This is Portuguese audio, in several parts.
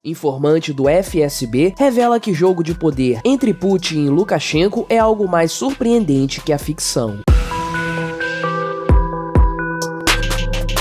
Informante do FSB revela que jogo de poder entre Putin e Lukashenko é algo mais surpreendente que a ficção.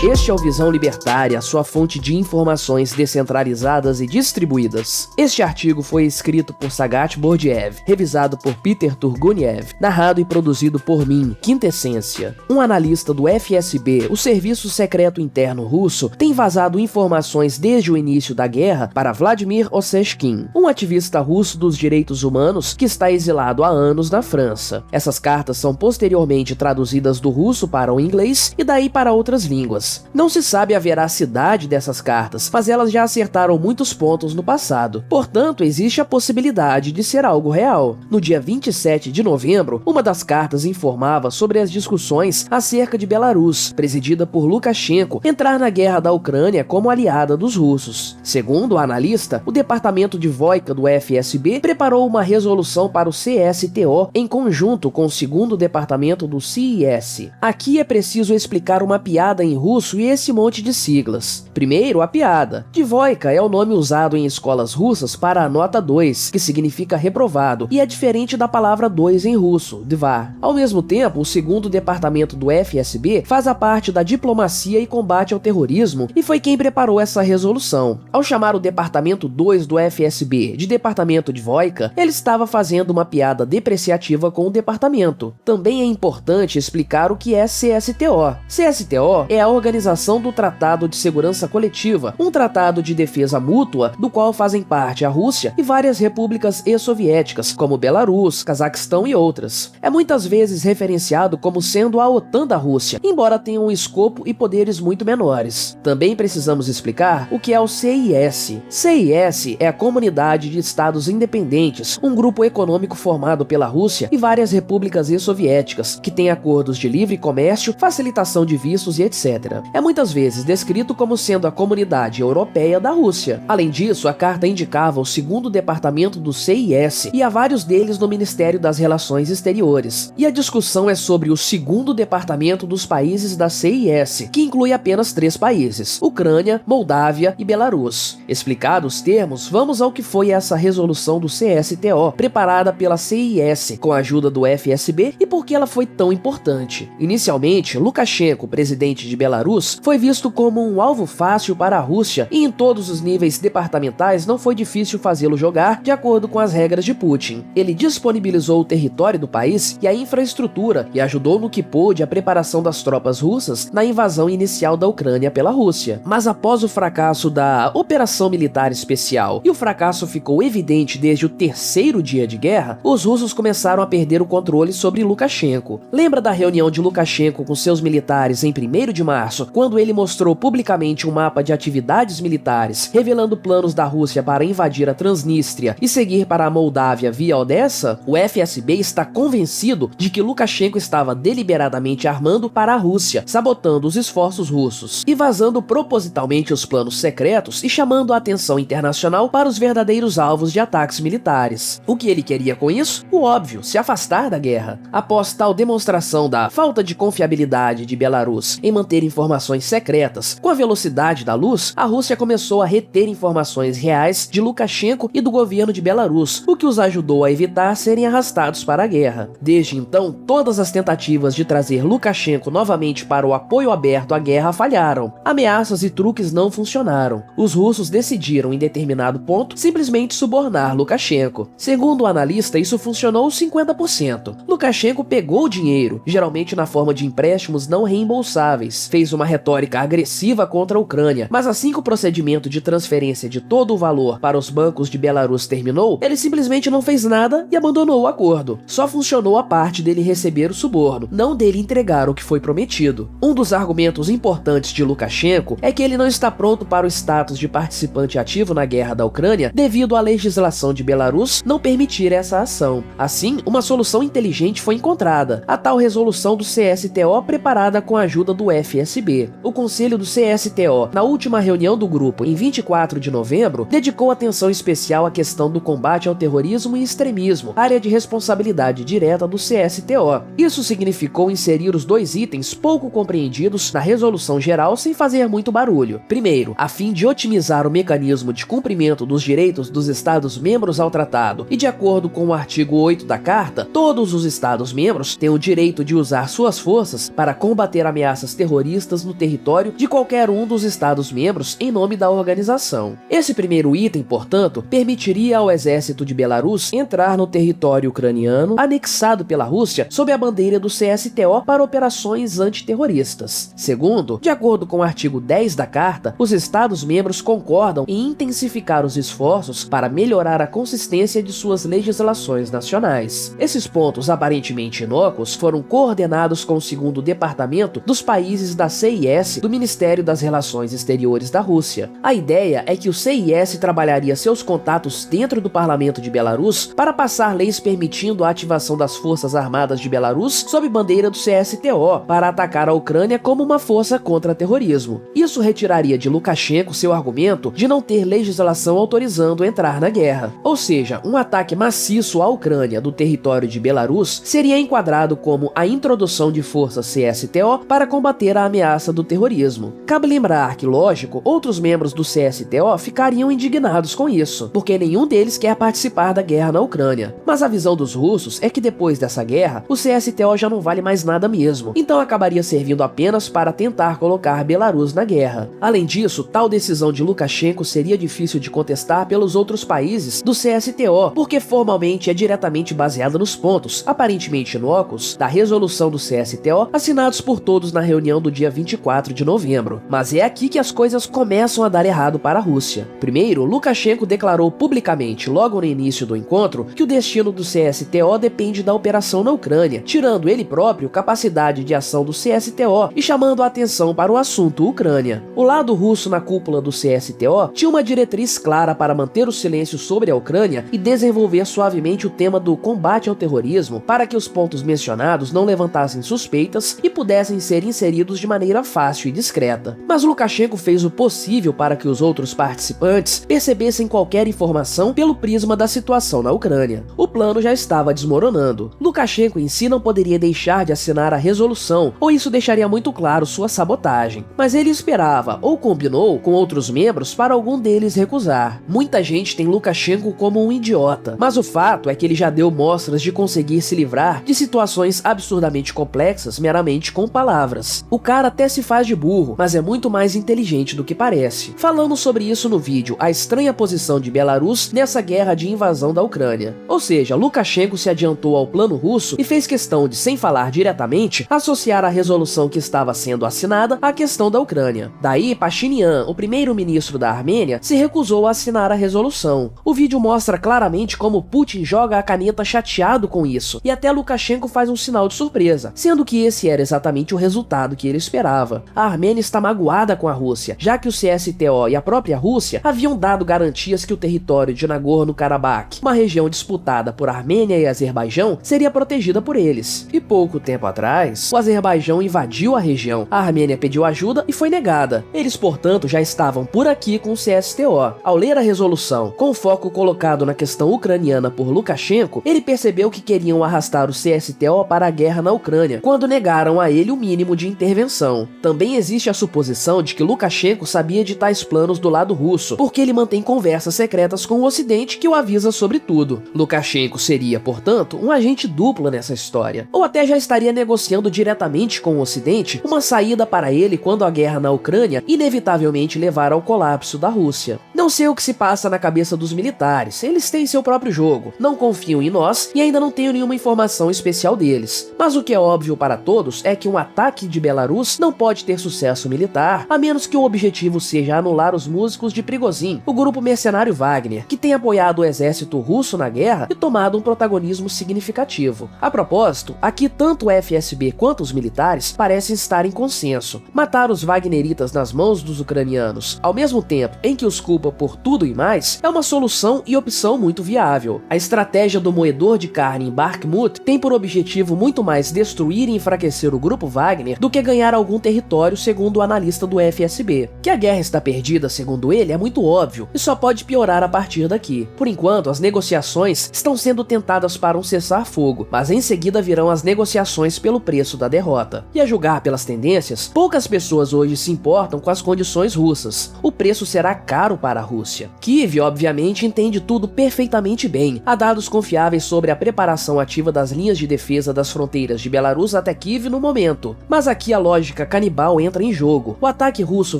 Este é o Visão Libertária, sua fonte de informações descentralizadas e distribuídas. Este artigo foi escrito por Sagat Bordiev, revisado por Peter Turguniev, narrado e produzido por mim, Quintessência. Um analista do FSB, o Serviço Secreto Interno Russo, tem vazado informações desde o início da guerra para Vladimir Osechkin, um ativista russo dos direitos humanos que está exilado há anos na França. Essas cartas são posteriormente traduzidas do russo para o inglês e daí para outras línguas. Não se sabe a veracidade dessas cartas, mas elas já acertaram muitos pontos no passado. Portanto, existe a possibilidade de ser algo real. No dia 27 de novembro, uma das cartas informava sobre as discussões acerca de Belarus, presidida por Lukashenko, entrar na guerra da Ucrânia como aliada dos russos. Segundo o analista, o departamento de Voika do FSB preparou uma resolução para o CSTO em conjunto com o segundo departamento do CIS. Aqui é preciso explicar uma piada em russo e esse monte de siglas. Primeiro, a piada. Dvoika é o nome usado em escolas russas para a nota 2, que significa reprovado, e é diferente da palavra 2 em russo, dvar. Ao mesmo tempo, o segundo departamento do FSB faz a parte da diplomacia e combate ao terrorismo e foi quem preparou essa resolução. Ao chamar o departamento 2 do FSB de departamento Dvoika, ele estava fazendo uma piada depreciativa com o departamento. Também é importante explicar o que é CSTO. CSTO é a Organização do Tratado de Segurança Coletiva, um tratado de defesa mútua do qual fazem parte a Rússia e várias repúblicas ex-soviéticas, como Belarus, Cazaquistão e outras. É muitas vezes referenciado como sendo a OTAN da Rússia, embora tenha um escopo e poderes muito menores. Também precisamos explicar o que é o CIS. CIS é a Comunidade de Estados Independentes, um grupo econômico formado pela Rússia e várias repúblicas ex-soviéticas, que tem acordos de livre comércio, facilitação de vistos e etc. É muitas vezes descrito como sendo a Comunidade Europeia da Rússia. Além disso, a carta indicava o segundo departamento do CIS e há vários deles no Ministério das Relações Exteriores. E a discussão é sobre o segundo departamento dos países da CIS, que inclui apenas 3 países: Ucrânia, Moldávia e Belarus. Explicados os termos, vamos ao que foi essa resolução do CSTO, preparada pela CIS com a ajuda do FSB e por que ela foi tão importante. Inicialmente, Lukashenko, presidente de Belarus, foi visto como um alvo fácil para a Rússia e em todos os níveis departamentais não foi difícil fazê-lo jogar de acordo com as regras de Putin. Ele disponibilizou o território do país e a infraestrutura e ajudou no que pôde a preparação das tropas russas na invasão inicial da Ucrânia pela Rússia. Mas após o fracasso da Operação Militar Especial, e o fracasso ficou evidente desde o 3º dia de guerra, os russos começaram a perder o controle sobre Lukashenko. Lembra da reunião de Lukashenko com seus militares em 1º de março, quando ele mostrou publicamente um mapa de atividades militares, revelando planos da Rússia para invadir a Transnistria e seguir para a Moldávia via Odessa? O FSB está convencido de que Lukashenko estava deliberadamente armando para a Rússia, sabotando os esforços russos e vazando propositalmente os planos secretos e chamando a atenção internacional para os verdadeiros alvos de ataques militares. O que ele queria com isso? O óbvio, se afastar da guerra. Após tal demonstração da falta de confiabilidade de Belarus em manter informações secretas com a velocidade da luz, a Rússia começou a reter informações reais de Lukashenko e do governo de Belarus, o que os ajudou a evitar serem arrastados para a guerra. Desde então, todas as tentativas de trazer Lukashenko novamente para o apoio aberto à guerra falharam. Ameaças e truques não funcionaram. Os russos decidiram, em determinado ponto, simplesmente subornar Lukashenko. Segundo o analista, isso funcionou 50%. Lukashenko pegou o dinheiro, geralmente na forma de empréstimos não reembolsáveis, fez uma retórica agressiva contra a Ucrânia, mas assim que o procedimento de transferência de todo o valor para os bancos de Belarus terminou, ele simplesmente não fez nada e abandonou o acordo. Só funcionou a parte dele receber o suborno, não dele entregar o que foi prometido. Um dos argumentos importantes de Lukashenko é que ele não está pronto para o status de participante ativo na guerra da Ucrânia devido à legislação de Belarus não permitir essa ação. Assim, uma solução inteligente foi encontrada, a tal resolução do CSTO preparada com a ajuda do FSB. FSB. O conselho do CSTO, na última reunião do grupo em 24 de novembro, dedicou atenção especial à questão do combate ao terrorismo e extremismo, área de responsabilidade direta do CSTO. Isso significou inserir os dois itens pouco compreendidos na resolução geral sem fazer muito barulho. Primeiro, a fim de otimizar o mecanismo de cumprimento dos direitos dos Estados-membros ao tratado, e de acordo com o artigo 8 da Carta, todos os Estados-membros têm o direito de usar suas forças para combater ameaças terroristas no território de qualquer um dos Estados-membros em nome da organização. Esse primeiro item, portanto, permitiria ao exército de Belarus entrar no território ucraniano anexado pela Rússia sob a bandeira do CSTO para operações antiterroristas. Segundo, de acordo com o artigo 10 da Carta, os Estados-membros concordam em intensificar os esforços para melhorar a consistência de suas legislações nacionais. Esses pontos aparentemente inócuos foram coordenados com o segundo departamento dos países da CIS do Ministério das Relações Exteriores da Rússia. A ideia é que o CIS trabalharia seus contatos dentro do parlamento de Belarus para passar leis permitindo a ativação das Forças Armadas de Belarus sob bandeira do CSTO para atacar a Ucrânia como uma força contra terrorismo. Isso retiraria de Lukashenko seu argumento de não ter legislação autorizando entrar na guerra. Ou seja, um ataque maciço à Ucrânia do território de Belarus seria enquadrado como a introdução de forças CSTO para combater a ameaça do terrorismo. Cabe lembrar que, lógico, outros membros do CSTO ficariam indignados com isso, porque nenhum deles quer participar da guerra na Ucrânia. Mas a visão dos russos é que depois dessa guerra, o CSTO já não vale mais nada mesmo, então acabaria servindo apenas para tentar colocar Belarus na guerra. Além disso, tal decisão de Lukashenko seria difícil de contestar pelos outros países do CSTO, porque formalmente é diretamente baseada nos pontos, aparentemente inócuos, da resolução do CSTO, assinados por todos na reunião do dia 24 de novembro. Mas é aqui que as coisas começam a dar errado para a Rússia. Primeiro, Lukashenko declarou publicamente, logo no início do encontro, que o destino do CSTO depende da operação na Ucrânia, tirando ele próprio capacidade de ação do CSTO e chamando a atenção para o assunto Ucrânia. O lado russo na cúpula do CSTO tinha uma diretriz clara para manter o silêncio sobre a Ucrânia e desenvolver suavemente o tema do combate ao terrorismo para que os pontos mencionados não levantassem suspeitas e pudessem ser inseridos de maneira fácil e discreta. Mas Lukashenko fez o possível para que os outros participantes percebessem qualquer informação pelo prisma da situação na Ucrânia. O plano já estava desmoronando. Lukashenko em si não poderia deixar de assinar a resolução, ou isso deixaria muito claro sua sabotagem. Mas ele esperava, ou combinou, com outros membros para algum deles recusar. Muita gente tem Lukashenko como um idiota, mas o fato é que ele já deu mostras de conseguir se livrar de situações absurdamente complexas meramente com palavras. O cara até se faz de burro, mas é muito mais inteligente do que parece. Falamos sobre isso no vídeo A Estranha Posição de Belarus nessa guerra de invasão da Ucrânia. Ou seja, Lukashenko se adiantou ao plano russo e fez questão de, sem falar diretamente, associar a resolução que estava sendo assinada à questão da Ucrânia. Daí, Pashinyan, o primeiro-ministro da Armênia, se recusou a assinar a resolução. O vídeo mostra claramente como Putin joga a caneta chateado com isso, e até Lukashenko faz um sinal de surpresa, sendo que esse era exatamente o resultado que ele esperava. A Armênia está magoada com a Rússia, já que o CSTO e a própria Rússia haviam dado garantias que o território de Nagorno-Karabakh, uma região disputada por Armênia e Azerbaijão, seria protegida por eles. E pouco tempo atrás, o Azerbaijão invadiu a região, a Armênia pediu ajuda e foi negada. Eles, portanto, já estavam por aqui com o CSTO. Ao ler a resolução, com o foco colocado na questão ucraniana por Lukashenko, ele percebeu que queriam arrastar o CSTO para a guerra na Ucrânia, quando negaram a ele o mínimo de intervenção. Também existe a suposição de que Lukashenko sabia de tais planos do lado russo, porque ele mantém conversas secretas com o Ocidente que o avisa sobre tudo. Lukashenko seria, portanto, um agente duplo nessa história, ou até já estaria negociando diretamente com o Ocidente uma saída para ele quando a guerra na Ucrânia inevitavelmente levar ao colapso da Rússia. Não sei o que se passa na cabeça dos militares, eles têm seu próprio jogo, não confiam em nós e ainda não tenho nenhuma informação especial deles. Mas o que é óbvio para todos é que um ataque de Belarus não pode ter sucesso militar, a menos que o objetivo seja anular os músicos de Prigozhin, o grupo mercenário Wagner, que tem apoiado o exército russo na guerra e tomado um protagonismo significativo. A propósito, aqui tanto o FSB quanto os militares parecem estar em consenso. Matar os wagneritas nas mãos dos ucranianos, ao mesmo tempo em que os culpa por tudo e mais é uma solução e opção muito viável. A estratégia do moedor de carne em Bakhmut tem por objetivo muito mais destruir e enfraquecer o grupo Wagner do que ganhar algum território, segundo o analista do FSB. Que a guerra está perdida, segundo ele, é muito óbvio e só pode piorar a partir daqui. Por enquanto, as negociações estão sendo tentadas para um cessar-fogo, mas em seguida virão as negociações pelo preço da derrota. E a julgar pelas tendências, poucas pessoas hoje se importam com as condições russas. O preço será caro para a Rússia. Kiev, obviamente, entende tudo perfeitamente bem. Há dados confiáveis sobre a preparação ativa das linhas de defesa das fronteiras de Belarus até Kiev no momento. Mas aqui a lógica canibal entra em jogo. O ataque russo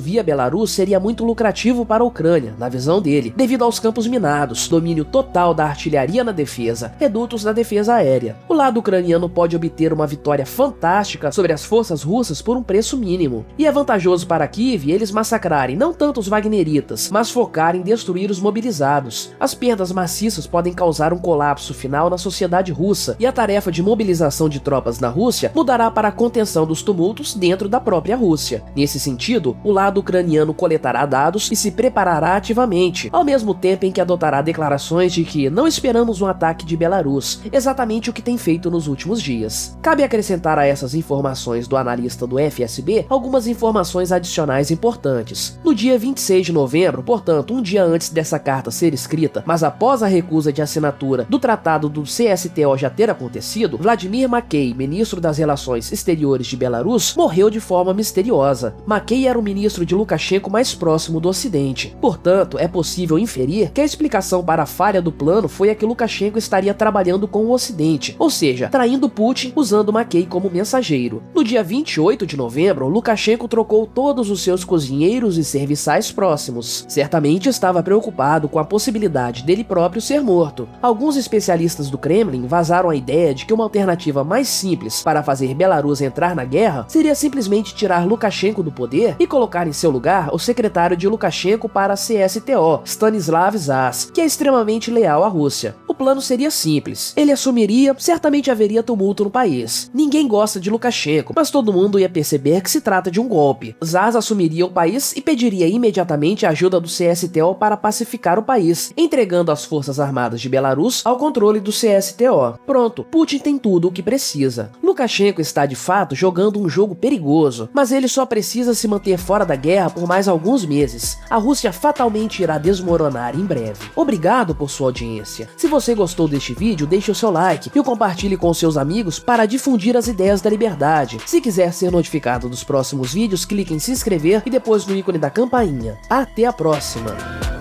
via Belarus seria muito lucrativo para a Ucrânia, na visão dele, devido aos campos minados, domínio total da artilharia na defesa, redutos da defesa aérea. O lado ucraniano pode obter uma vitória fantástica sobre as forças russas por um preço mínimo. E é vantajoso para Kiev eles massacrarem não tanto os wagneritas, mas focarem em destruir os mobilizados. As perdas maciças podem causar um colapso final na sociedade russa, e a tarefa de mobilização de tropas na Rússia mudará para a contenção dos tumultos dentro da própria Rússia. Nesse sentido, o lado ucraniano coletará dados e se preparará ativamente, ao mesmo tempo em que adotará declarações de que não esperamos um ataque de Belarus, exatamente o que tem feito nos últimos dias. Cabe acrescentar a essas informações do analista do FSB algumas informações adicionais importantes. No dia 26 de novembro, portanto um dia antes dessa carta ser escrita, mas após a recusa de assinatura do tratado do CSTO já ter acontecido, Vladimir Maquei, ministro das Relações Exteriores de Belarus, morreu de forma misteriosa. Maquei era o ministro de Lukashenko mais próximo do Ocidente. Portanto, é possível inferir que a explicação para a falha do plano foi a que Lukashenko estaria trabalhando com o Ocidente, ou seja, traindo Putin usando Maquei como mensageiro. No dia 28 de novembro, Lukashenko trocou todos os seus cozinheiros e serviçais próximos. Certamente estava preocupado com a possibilidade dele próprio ser morto. Alguns especialistas do Kremlin vazaram a ideia de que uma alternativa mais simples para fazer Belarus entrar na guerra seria simplesmente tirar Lukashenko do poder e colocar em seu lugar o secretário de Lukashenko para a CSTO, Stanislav Zas, que é extremamente leal à Rússia. O plano seria simples. Ele assumiria, certamente haveria tumulto no país. Ninguém gosta de Lukashenko, mas todo mundo ia perceber que se trata de um golpe. Zas assumiria o país e pediria imediatamente a ajuda do CSTO para pacificar o país, entregando as forças armadas de Belarus ao controle do CSTO. Pronto, Putin tem tudo o que precisa. Lukashenko está de fato jogando um jogo perigoso, mas ele só precisa se manter fora da guerra por mais alguns meses. A Rússia fatalmente irá desmoronar em breve. Obrigado por sua audiência. Se você gostou deste vídeo, deixe o seu like e o compartilhe com seus amigos para difundir as ideias da liberdade. Se quiser ser notificado dos próximos vídeos, clique em se inscrever e depois no ícone da campainha. Até a próxima!